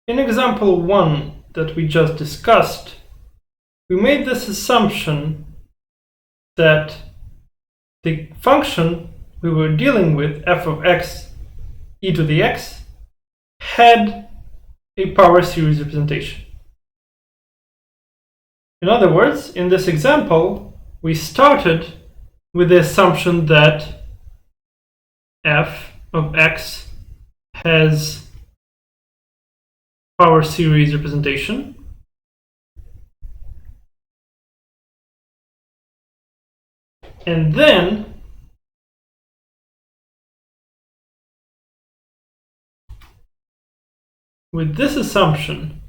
In example 1 that we just discussed, we made this assumption that the function we were dealing with, f of x e to the x, had a power series representation. In other words, in this example, we started with the assumption that f of x has power series representation. And then with this assumption,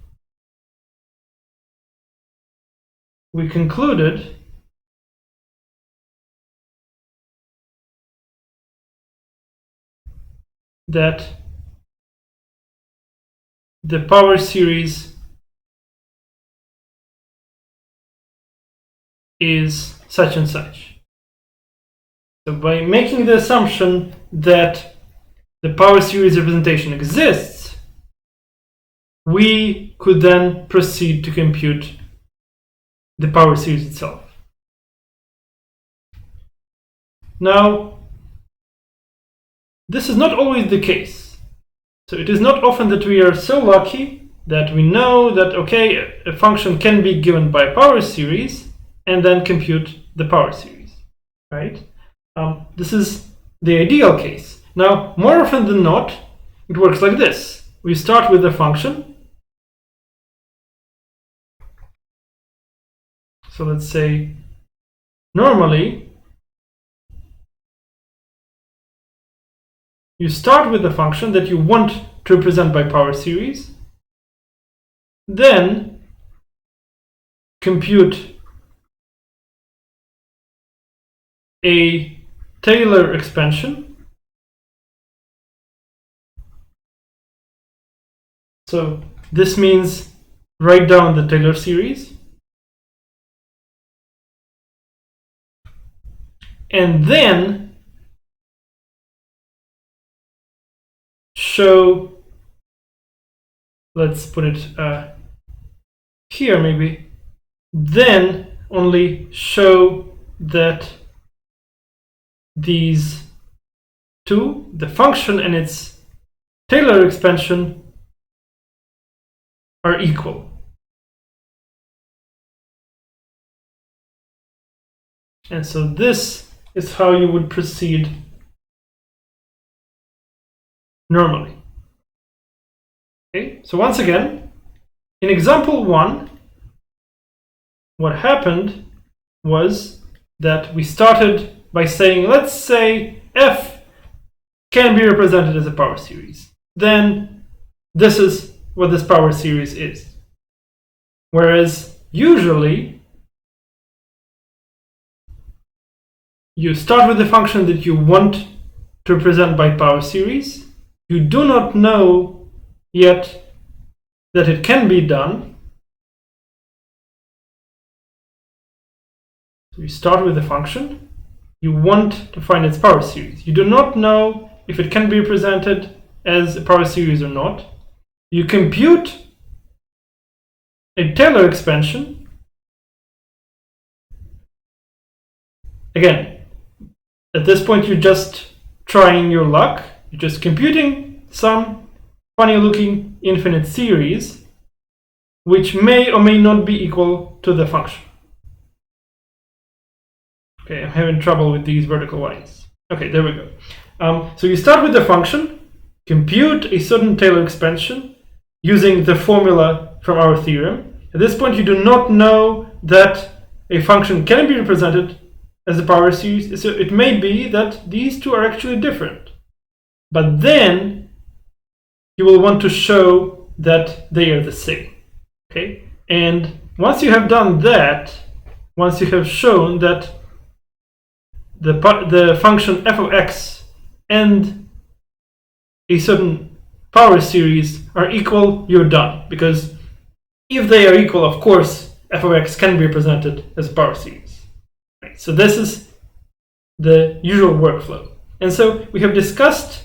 we concluded that the power series is such and such. So by making the assumption that the power series representation exists, we could then proceed to compute the power series itself. Now, this is not always the case. So it is not often that we are so lucky that we know that, okay, a function can be given by power series and then compute the power series, right? This is the ideal case. Now, more often than not, it works like this. We start with a function. So let's say, normally, you start with a function that you want to represent by power series, then compute a Taylor expansion. So this means write down the Taylor series. And then show, let's put it here maybe, then only show that these two, the function and its Taylor expansion, are equal. And so this is how you would proceed normally. Okay, so once again, in example 1, what happened was that we started by saying, let's say f can be represented as a power series. Then this is what this power series is. Whereas usually you start with the function that you want to represent by power series. You do not know yet that it can be done. So you start with the function. You want to find its power series. You do not know if it can be represented as a power series or not. You compute a Taylor expansion. Again, at this point, you're just trying your luck. You're just computing some funny looking infinite series, which may or may not be equal to the function. Okay, I'm having trouble with these vertical lines. Okay, there we go. So you start with the function, compute a certain Taylor expansion using the formula from our theorem. At this point, you do not know that a function can be represented as a power series. So it may be that these two are actually different. But then you will want to show that they are the same. Okay, and once you have done that, once you have shown that the function f of x and a certain power series are equal, you're done. Because if they are equal, of course, f of x can be represented as a power series. Right? So this is the usual workflow. And so we have discussed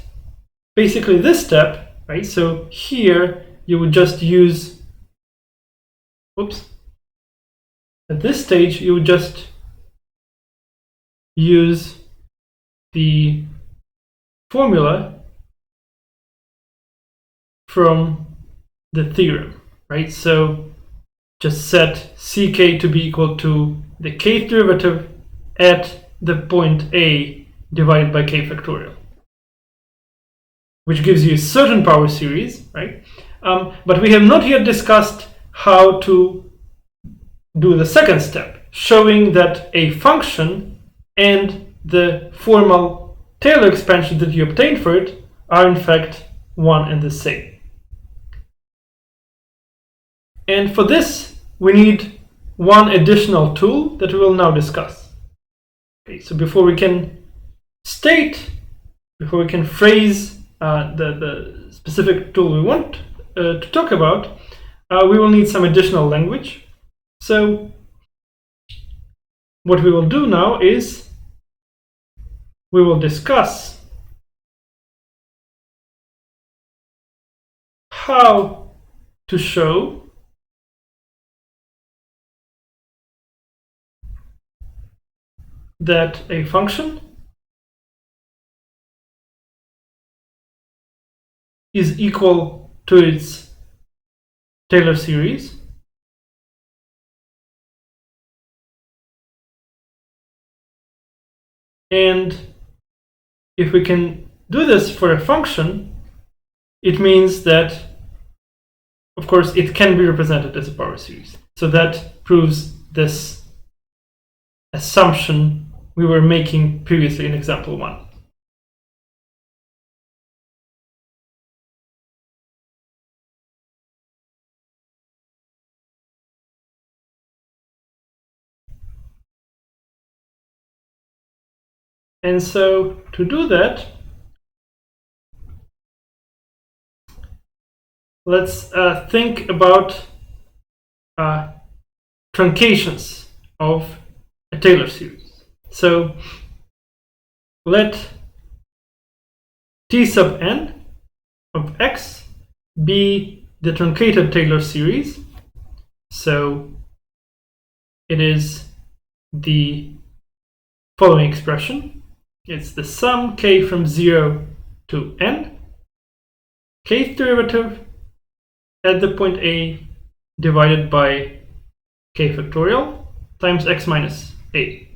basically this step, right? So here you would just use, oops, at this stage, you would just use the formula from the theorem, right? So just set ck to be equal to the kth derivative at the point A divided by k factorial, which gives you a certain power series, right? But we have not yet discussed how to do the second step, showing that a function and the formal Taylor expansion that you obtained for it are in fact one and the same. And for this, we need one additional tool that we will now discuss. Okay, so before we can phrase the specific tool we want to talk about, we will need some additional language. So what we will do now is we will discuss how to show that a function is equal to its Taylor series and if we can do this for a function, it means that, of course, it can be represented as a power series. So that proves this assumption we were making previously in example 1. And so to do that, let's think about truncations of a Taylor series. So let T sub n of x be the truncated Taylor series. So it is the following expression. It's the sum k from 0 to n, kth derivative at the point A divided by k factorial times x minus a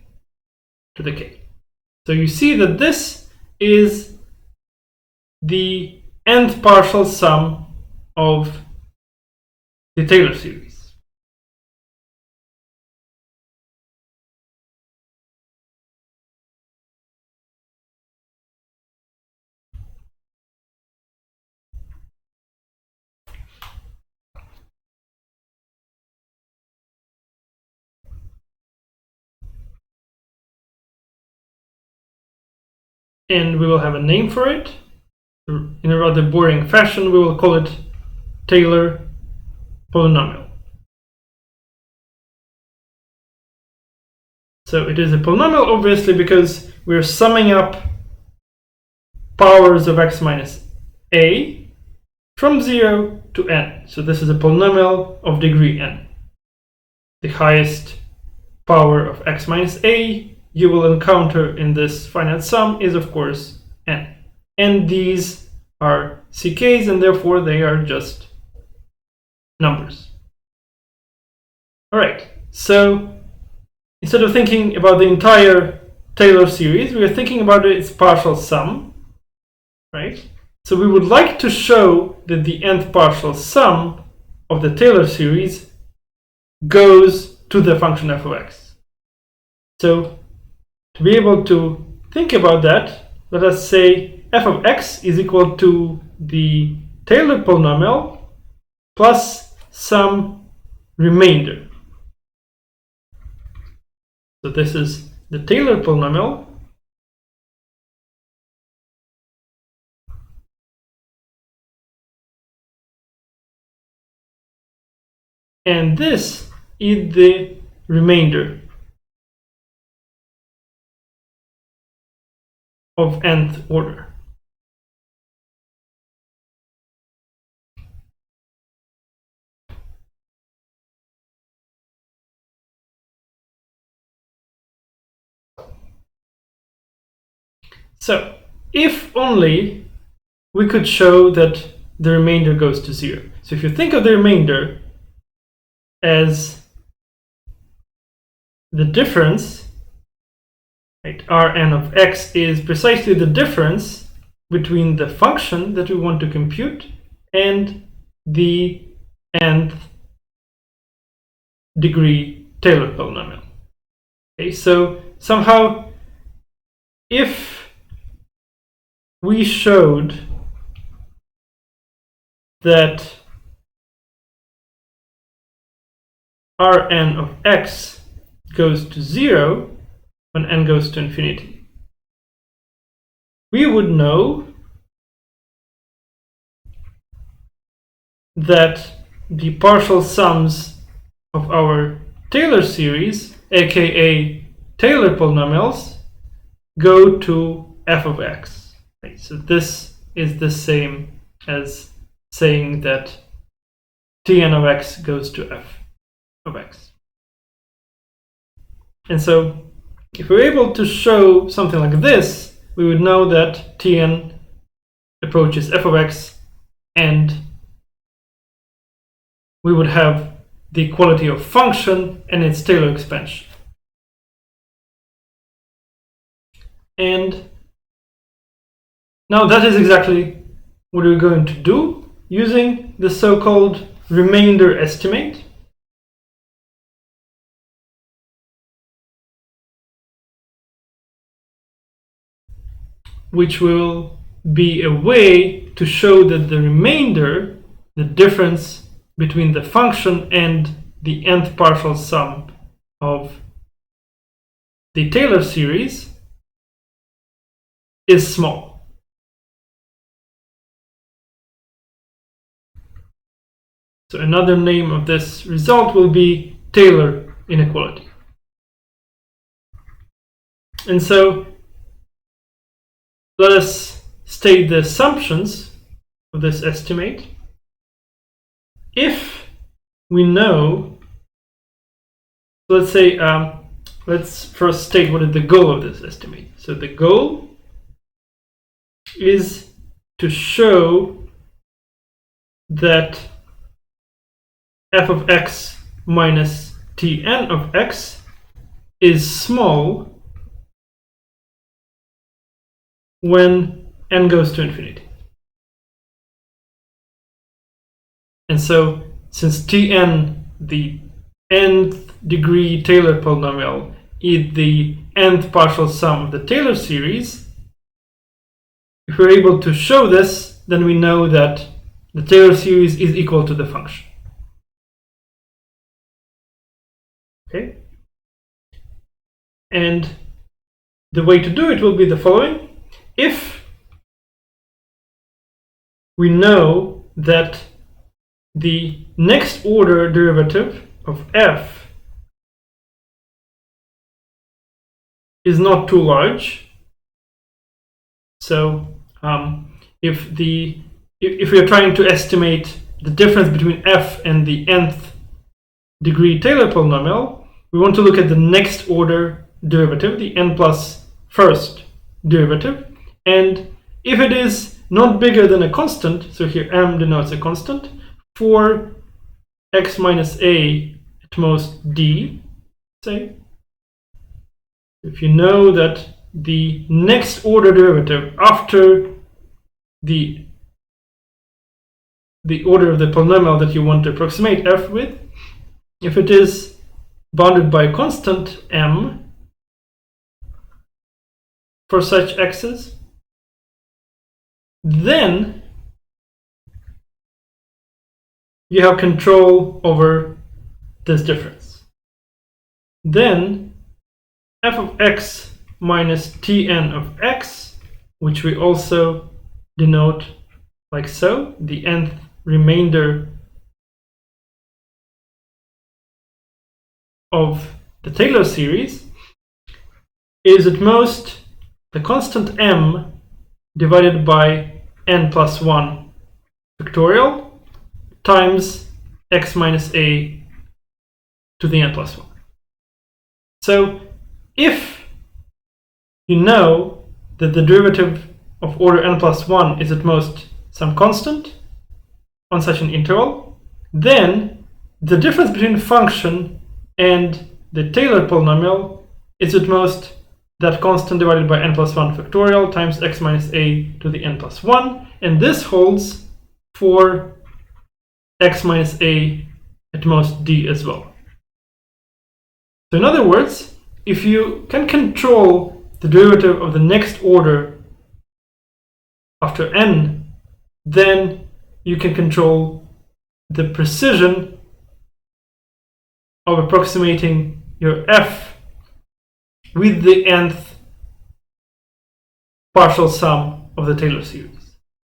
to the k. So you see that this is the nth partial sum of the Taylor series. And we will have a name for it. In a rather boring fashion, we will call it Taylor polynomial. So it is a polynomial, obviously, because we're summing up powers of x minus a from 0 to n. So this is a polynomial of degree n. The highest power of x minus a you will encounter in this finite sum is, of course, n. And these are ck's, and therefore they are just numbers. All right, so instead of thinking about the entire Taylor series, we are thinking about its partial sum, right? So we would like to show that the nth partial sum of the Taylor series goes to the function f of x. So to be able to think about that, let us say f of x is equal to the Taylor polynomial plus some remainder. So this is the Taylor polynomial. And this is the remainder of nth order. So if only we could show that the remainder goes to 0. So if you think of the remainder as the difference, right, Rn of x is precisely the difference between the function that we want to compute and the nth degree Taylor polynomial. Okay, so somehow if we showed that Rn of x goes to 0 when n goes to infinity, we would know that the partial sums of our Taylor series, aka Taylor polynomials, go to f of x. Right, so this is the same as saying that Tn of x goes to f of x. And so if we're able to show something like this, we would know that Tn approaches f of x, and we would have the equality of function and its Taylor expansion. And now that is exactly what we're going to do using the so-called remainder estimate. Which will be a way to show that the remainder, the difference between the function and the nth partial sum of the Taylor series, is small. So another name of this result will be Taylor inequality. And so let us state the assumptions of this estimate. If we know, let's say, let's first state what is the goal of this estimate. So the goal is to show that f of x minus Tn of x is small when n goes to infinity. And so since Tn, the nth degree Taylor polynomial, is the nth partial sum of the Taylor series, if we're able to show this, then we know that the Taylor series is equal to the function. Okay? And the way to do it will be the following. If we know that the next order derivative of f is not too large, so if we are trying to estimate the difference between f and the nth degree Taylor polynomial, we want to look at the next order derivative, the n plus first derivative, and if it is not bigger than a constant, so here m denotes a constant, for x minus a at most d, say, if you know that the next order derivative after the order of the polynomial that you want to approximate f with, if it is bounded by a constant m for such x's, then you have control over this difference. Then f of x minus Tn of x, which we also denote like so, the nth remainder of the Taylor series, is at most the constant m divided by n plus 1 factorial times x minus a to the n plus 1. So if you know that the derivative of order n plus 1 is at most some constant on such an interval, then the difference between the function and the Taylor polynomial is at most that constant divided by n plus 1 factorial times x minus a to the n plus 1, and this holds for x minus a at most d as well. So in other words, if you can control the derivative of the next order after n, then you can control the precision of approximating your f with the nth partial sum of the Taylor series.